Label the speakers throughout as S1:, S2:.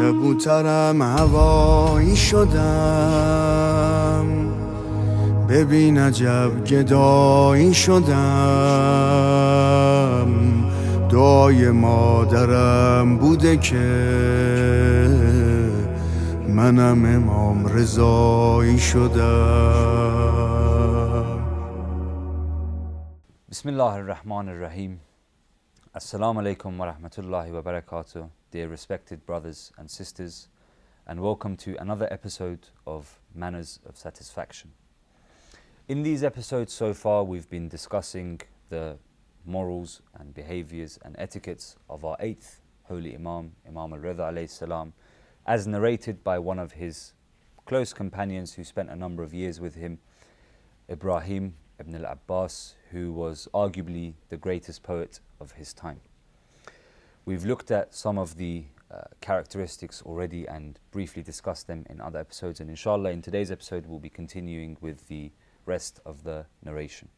S1: کبوترم هوایی شدم ببین عجب گدایی شدم دعای مادرم بوده که منم امام رضایی شدم.
S2: بسم الله الرحمن الرحیم. Assalamu alaikum wa rahmatullahi wa barakatuh, dear respected brothers and sisters, and welcome to another episode of Manners of Satisfaction. In these episodes so far, we've been discussing the morals and behaviors and etiquettes of our eighth holy Imam, Imam Al-Ridha alayhi salam, as narrated by one of his close companions who spent a number of years with him, Ibrahim ibn al-Abbas, who was arguably the greatest poet of his time. We've looked at some of the characteristics already and briefly discussed them in other episodes, and inshallah in today's episode we'll be continuing with the rest of the narration.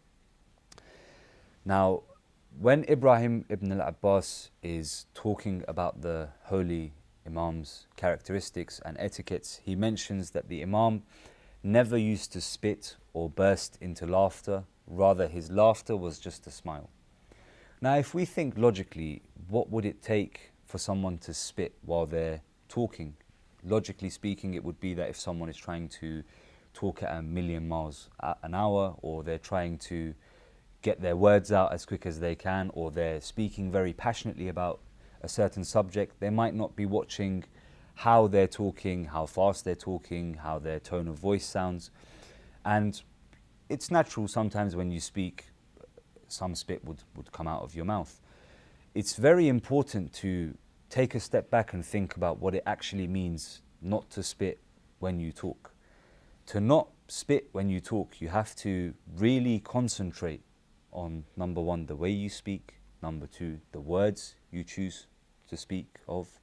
S2: Now, when Ibrahim ibn al-Abbas is talking about the holy Imam's characteristics and etiquettes, he mentions that the Imam never used to spit or burst into laughter, rather his laughter was just a smile. Now, if we think logically, what would it take for someone to spit while they're talking? Logically speaking, it would be that if someone is trying to talk at 1,000,000 miles an hour, or they're trying to get their words out as quick as they can, or they're speaking very passionately about a certain subject, they might not be watching how they're talking, how fast they're talking, how their tone of voice sounds. And it's natural sometimes when you speak, some spit would come out of your mouth. It's very important to take a step back and think about what it actually means not to spit when you talk. To not spit when you talk, you have to really concentrate on, number one, the way you speak, number two, the words you choose to speak of,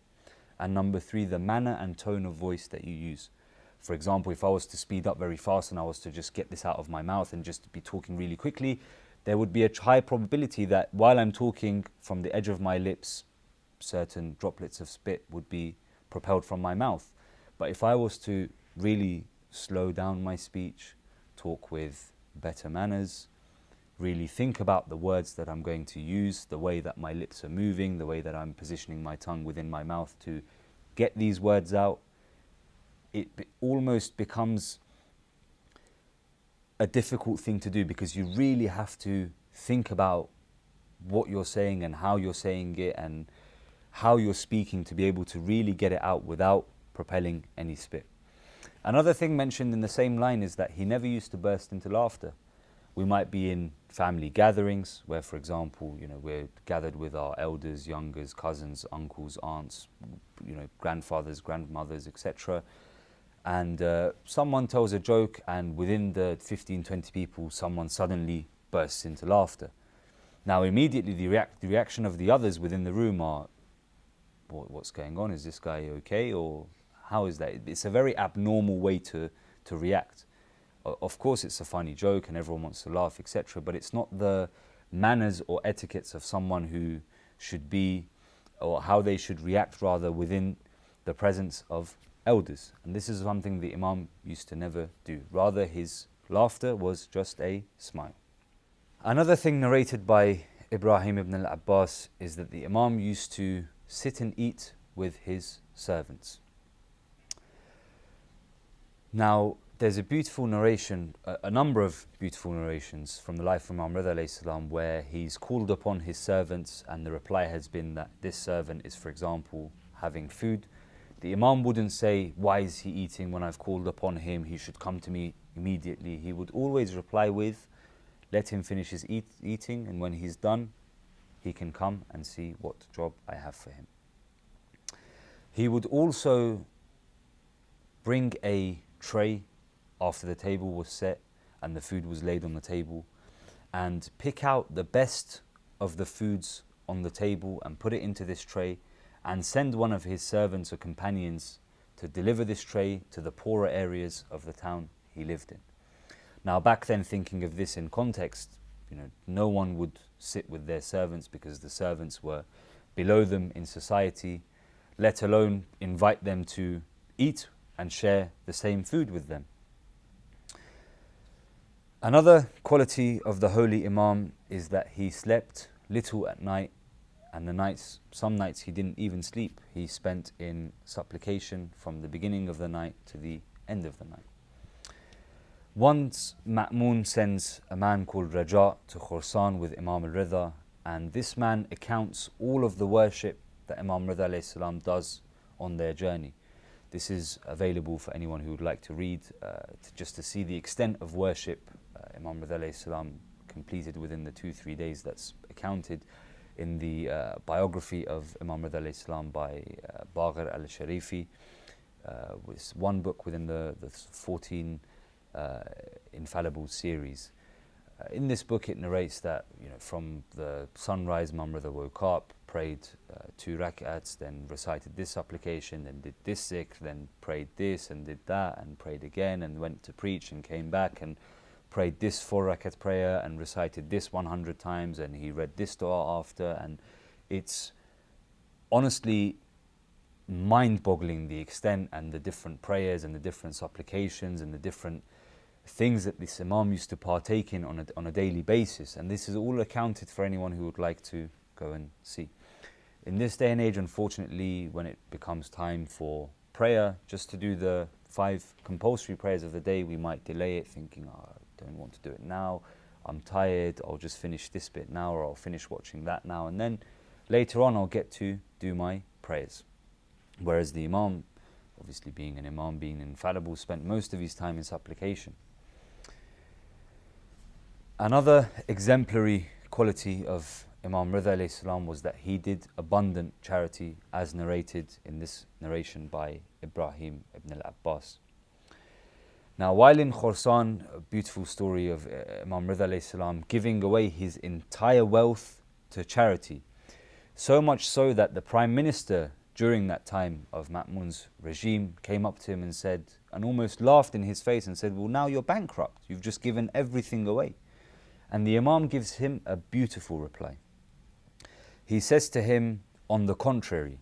S2: and number three, the manner and tone of voice that you use. For example, if I was to speed up very fast and I was to just get this out of my mouth and just be talking really quickly, there would be a high probability that while I'm talking, from the edge of my lips, certain droplets of spit would be propelled from my mouth. But if I was to really slow down my speech, talk with better manners, really think about the words that I'm going to use, the way that my lips are moving, the way that I'm positioning my tongue within my mouth to get these words out, it almost becomes a difficult thing to do, because you really have to think about what you're saying and how you're saying it and how you're speaking to be able to really get it out without propelling any spit. Another thing mentioned in the same line is that he never used to burst into laughter. We might be in family gatherings where, for example, we're gathered with our elders, youngers, cousins, uncles, aunts, grandfathers, grandmothers, etc. And someone tells a joke, and within the 15-20 people, someone suddenly bursts into laughter. Now, immediately the reaction of the others within the room are, what's going on? Is this guy okay? Or how is that? It's a very abnormal way to react. Of course, it's a funny joke and everyone wants to laugh, etc. But it's not the manners or etiquettes of someone who should be, or how they should react rather, within the presence of elders. And this is something the Imam used to never do. Rather, his laughter was just a smile. Another thing narrated by Ibrahim ibn al-Abbas is that the Imam used to sit and eat with his servants. Now, there's a beautiful narration, a number of beautiful narrations from the life of Imam Al-Ridha alayhi salam, where he's called upon his servants and the reply has been that this servant is, for example, having food. The Imam wouldn't say, why is he eating when I've called upon him? He should come to me immediately. He would always reply with, let him finish his eating, and when he's done, he can come and see what job I have for him. He would also bring a tray after the table was set and the food was laid on the table, and pick out the best of the foods on the table and put it into this tray, and send one of his servants or companions to deliver this tray to the poorer areas of the town he lived in. Now, back then, thinking of this in context, no one would sit with their servants because the servants were below them in society. let alone invite them to eat and share the same food with them. Another quality of the holy Imam is that he slept little at night, and some nights he didn't even sleep. He spent in supplication from the beginning of the night to the end of the night. Once Ma'mun sends a man called Raja to Khurasan with Imam Al-Ridha, and this man accounts all of the worship that Imam Ridha alayhi salam does on their journey. This is available for anyone who would like to read, just to see the extent of worship Imam Ridha alayhi salam completed within the 2-3 days that's accounted in the biography of Imam Ridha alayhi salam by Baghir al-Sharifi. It's one book within the 14 infallible series. In this book it narrates that from the sunrise Imam Ridha woke up, prayed 2 rak'ats, then recited this supplication, then did this zikr, then prayed this and did that, and prayed again, and went to preach and came back and prayed this 4 rakat prayer and recited this 100 times, and he read this dua after. And it's honestly mind-boggling, the extent and the different prayers and the different supplications and the different things that this Imam used to partake in on a daily basis. And this is all accounted for anyone who would like to go and see. In this day and age, unfortunately, when it becomes time for prayer, just to do the 5 compulsory prayers of the day, we might delay it, thinking, I don't want to do it now, I'm tired, I'll just finish this bit now, or I'll finish watching that now, and then later on I'll get to do my prayers. Whereas the Imam, obviously being an Imam, being infallible, spent most of his time in supplication. Another exemplary quality of Imam Ridha alayhi salam was that he did abundant charity, as narrated in this narration by Ibrahim ibn al-Abbas. Now, while in Khurasan, a beautiful story of Imam Ridha alayhi salam giving away his entire wealth to charity, so much so that the Prime Minister during that time of Ma'mun's regime came up to him and said, and almost laughed in his face and said, well, now you're bankrupt, you've just given everything away. And the Imam gives him a beautiful reply. He says to him, on the contrary,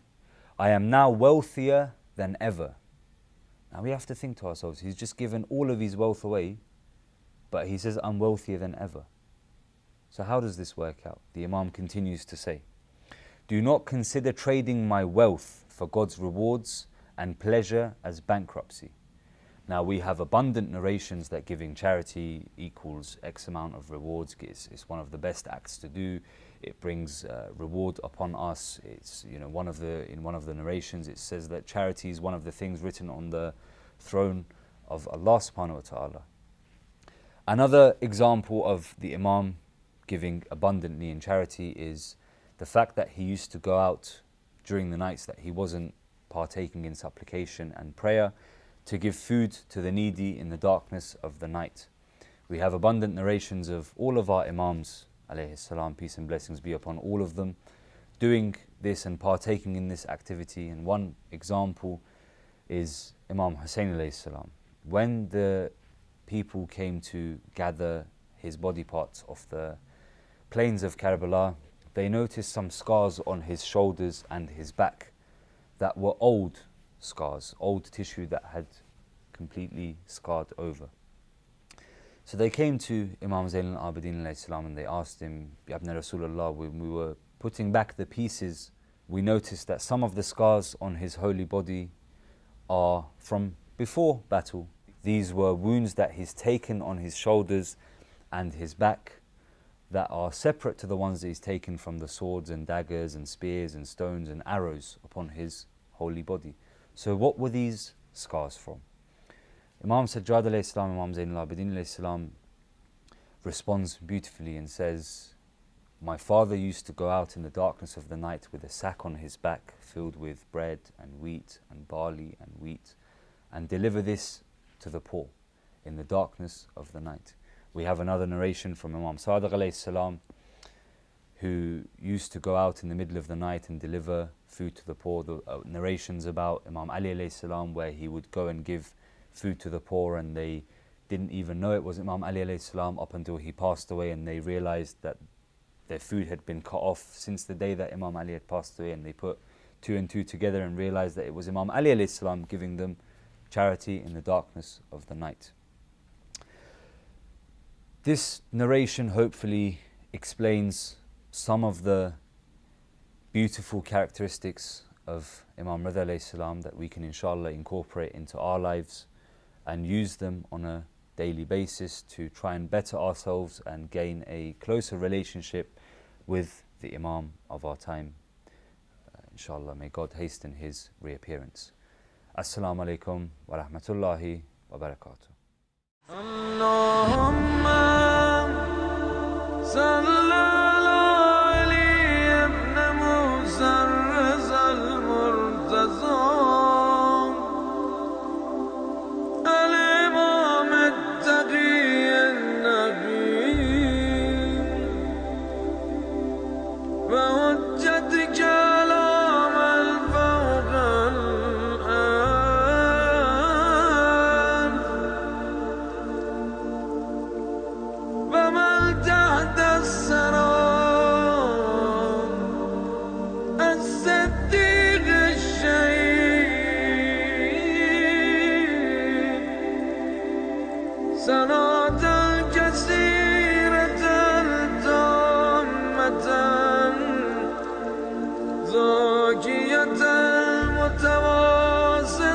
S2: I am now wealthier than ever. Now we have to think to ourselves, he's just given all of his wealth away, but he says, I'm wealthier than ever. So how does this work out? The Imam continues to say, do not consider trading my wealth for God's rewards and pleasure as bankruptcy. Now we have abundant narrations that giving charity equals X amount of rewards. It's one of the best acts to do. It brings reward upon us. It's in one of the narrations it says that charity is one of the things written on the throne of Allah subhanahu wa ta'ala. Another example of the Imam giving abundantly in charity is the fact that he used to go out during the nights that he wasn't partaking in supplication and prayer to give food to the needy in the darkness of the night. We have abundant narrations of all of our Imams, alayhi salam, peace and blessings be upon all of them, doing this and partaking in this activity. And one example is Imam Hussein alayhi salam. When the people came to gather his body parts off the plains of Karbala, they noticed some scars on his shoulders and his back that were old scars, old tissue that had completely scarred over. So they came to Imam Zayn al-Abidin alayhi salam and they asked him, Ya Ibn Rasulullah, when we were putting back the pieces, we noticed that some of the scars on his holy body are from before battle. These were wounds that he's taken on his shoulders and his back that are separate to the ones that he's taken from the swords and daggers and spears and stones and arrows upon his holy body. So what were these scars from? Imam Sajjad alayhi salam, Imam Zayn al-Abidin alayhi salam responds beautifully and says, my father used to go out in the darkness of the night with a sack on his back filled with bread and wheat and barley and wheat, and deliver this to the poor in the darkness of the night. We have another narration from Imam Sadiq alayhi salam, who used to go out in the middle of the night and deliver food to the poor. The narrations about Imam Ali alayhi salam, where he would go and give food to the poor and they didn't even know it was Imam Ali alayhi salam up until he passed away, and they realized that their food had been cut off since the day that Imam Ali had passed away, and they put two and two together and realized that it was Imam Ali alayhi salam giving them charity in the darkness of the night. This narration hopefully explains some of the beautiful characteristics of Imam Ridha alayhi salam that we can inshallah incorporate into our lives and use them on a daily basis to try and better ourselves and gain a closer relationship with the Imam of our time. Inshallah, may God hasten his reappearance. Assalamu alaikum wa rahmatullahi wa barakatuh.
S3: سنوات كثيرة تامة زاكية متواصلة